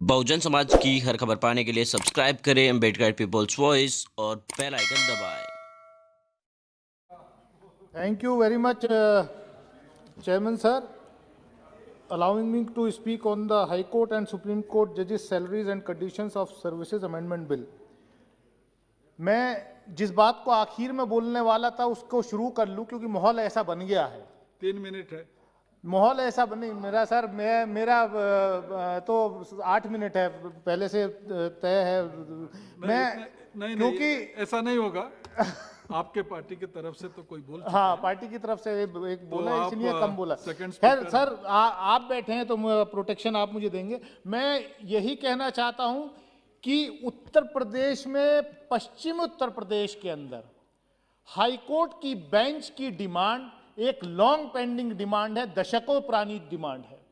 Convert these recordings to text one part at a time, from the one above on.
बहुजन समाज की हर खबर पाने के लिए सब्सक्राइब करें अम्बेडकर पीपल्स वॉइस और बेल आइकन दबाएं। Thank you very much, Chairman Sir, allowing me to speak on the High Court and Supreme Court judges' salaries and conditions of services amendment bill. मैं जिस बात को आखिर में बोलने वाला था उसको शुरू कर लूं क्योंकि माहौल ऐसा बन गया है। 3 मिनट है। माहौल ऐसा बने मेरा सर मेरा तो 8 मिनट है पहले से तय है। नहीं, क्योंकि ऐसा नहीं होगा। आपके पार्टी की तरफ से तो कोई बोल हाँ, पार्टी की तरफ से एक बोला तो इसलिए कम बोला। खैर सर आप बैठे हैं तो प्रोटेक्शन आप मुझे देंगे। मैं यही कहना चाहता हूं कि उत्तर प्रदेश में, पश्चिम उत्तर प्रदेश के अंदर हाईकोर्ट की बेंच की डिमांड एक लॉन्ग पेंडिंग डिमांड है, दशकों पुरानी डिमांड है।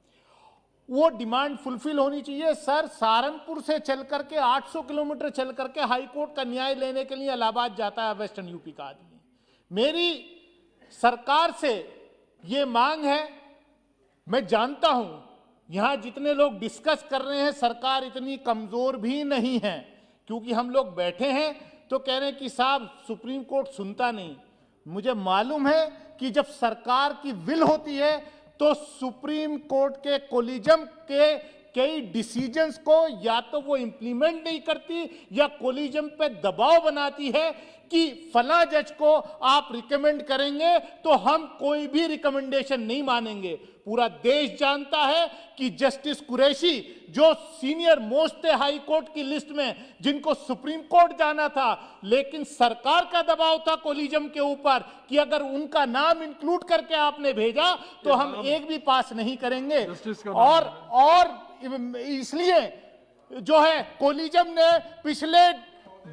वो डिमांड फुलफिल होनी चाहिए। सर सहारनपुर से चल करके 800 किलोमीटर चल करके हाईकोर्ट का न्याय लेने के लिए इलाहाबाद जाता है वेस्टर्न यूपी का आदमी। मेरी सरकार से ये मांग है, मैं जानता हूं यहां जितने लोग डिस्कस कर रहे हैं सरकार इतनी कमजोर भी नहीं है, क्योंकि हम लोग बैठे हैं तो कह रहे हैं कि साहब सुप्रीम कोर्ट सुनता नहीं। मुझे मालूम है कि जब सरकार की विल होती है तो सुप्रीम कोर्ट के कोलिजम के कई डिसीजंस को या तो वो इंप्लीमेंट नहीं करती या कोलिजम पे दबाव बनाती है कि फला जज को आप रिकमेंड करेंगे तो हम कोई भी रिकमेंडेशन नहीं मानेंगे। पूरा देश जानता है कि जस्टिस कुरैशी जो सीनियर मोस्ट थे हाई कोर्ट की लिस्ट में, जिनको सुप्रीम कोर्ट जाना था, लेकिन सरकार का दबाव था कोलिजम के ऊपर कि अगर उनका नाम इंक्लूड करके आपने भेजा तो हम एक भी पास नहीं करेंगे। और इसलिए जो है कोलिजम ने पिछले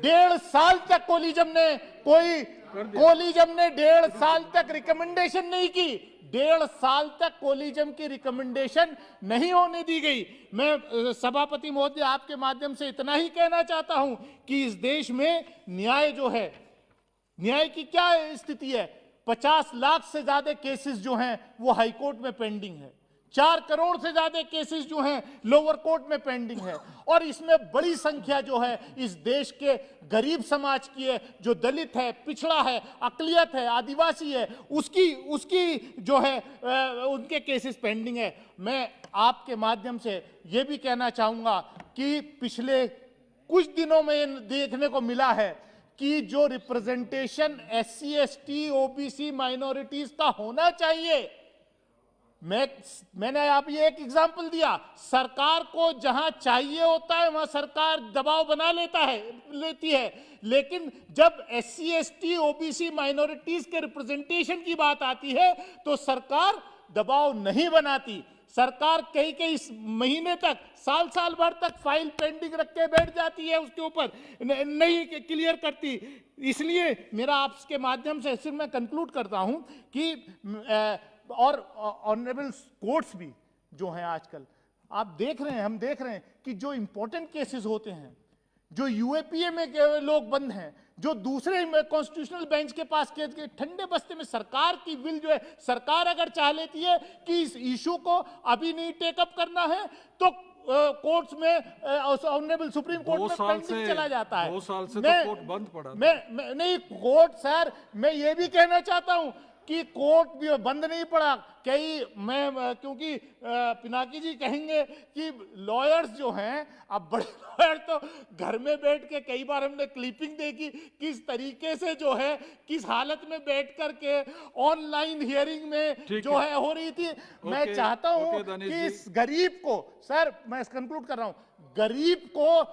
1.5 साल तक कोलिजम ने 1.5 साल तक रिकमेंडेशन नहीं की। 1.5 साल तक कोलिजम की रिकमेंडेशन नहीं होने दी गई। मैं सभापति महोदय आपके माध्यम से इतना ही कहना चाहता हूं कि इस देश में न्याय जो है, न्याय की क्या स्थिति है। 50 लाख से ज्यादा केसेस जो हैं वो हाई कोर्ट में पेंडिंग है। 4 करोड़ से ज्यादा केसेस जो हैं लोअर कोर्ट में पेंडिंग है। और इसमें बड़ी संख्या जो है इस देश के गरीब समाज की है, जो दलित है, पिछड़ा है, अकलियत है, आदिवासी है, उसकी जो है उनके केसेस पेंडिंग है। मैं आपके माध्यम से ये भी कहना चाहूंगा कि पिछले कुछ दिनों में देखने को मिला है कि जो representation SC ST OBC minorities का होना चाहिए, मैंने आप ये एक एग्जांपल दिया। सरकार को जहां चाहिए होता है वहां सरकार दबाव बना लेती है, लेकिन जब SC ST OBC माइनॉरिटीज के रिप्रेजेंटेशन की बात आती है तो सरकार दबाव नहीं बनाती। सरकार कई महीने तक, साल भर तक फाइल पेंडिंग रख के बैठ जाती है, उसके ऊपर नहीं क्लियर करती। इसलिए मेरा आपके माध्यम से सिर्फ मैं कंक्लूड करता हूं कि और ऑनरेबल कोर्ट्स भी जो हैं आजकल आप देख रहे हैं, हम देख रहे हैं कि जो इंपॉर्टेंट केसेस होते हैं, जो UAPA में लोग बंद हैं, जो दूसरे कॉन्स्टिट्यूशनल बेंच के पास केस के ठंडे बस्ते में सरकार की विल जो है, सरकार अगर चाह लेती है कि इस इशू को अभी नहीं टेकअप करना है तो कोर्ट्स में ऑनरेबल सुप्रीम कोर्ट में पेंडिंग चला जाता है। 2 साल से तो कोर्ट बंद पड़ा। मैं नहीं कोर्ट सर, मैं ये भी कहना चाहता हूं कि कोर्ट भी बंद नहीं पड़ा। क्योंकि पिनाकी जी कहेंगे कि लॉयर्स जो हैं, अब बड़े लॉयर तो घर में बैठ के, कई बार हमने क्लिपिंग देखी किस तरीके से जो है, किस हालत में बैठ करके ऑनलाइन हियरिंग में जो है हो रही थी। मैं चाहता हूं कि इस गरीब को, सर मैं कंक्लूड कर रहा हूं, गरीब को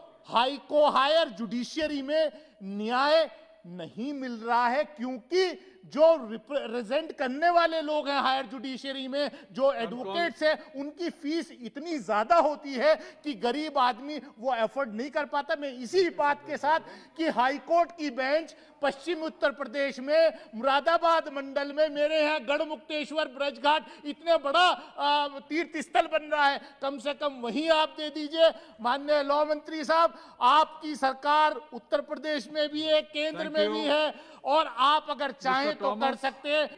हायर जुडिशियरी में न्याय नहीं मिल रहा है, क्योंकि जो रिप्रेजेंट करने वाले लोग हैं हायर जुडिशियरी में, जो एडवोकेट्स हैं, उनकी फीस इतनी ज्यादा होती है कि गरीब आदमी वो एफोर्ड नहीं कर पाता। मैं इसी बात के साथ कि हाई कोर्ट की बेंच पश्चिम उत्तर प्रदेश में मुरादाबाद मंडल में, मेरे यहाँ गढ़मुक्तेश्वर ब्रजघाट इतने बड़ा तीर्थ स्थल बन रहा है, कम से कम वहीं आप दे दीजिए। माननीय लॉ मंत्री साहब, आपकी सरकार उत्तर प्रदेश में भी है, केंद्र में भी है, और आप अगर चाहें तो कर सकते हैं।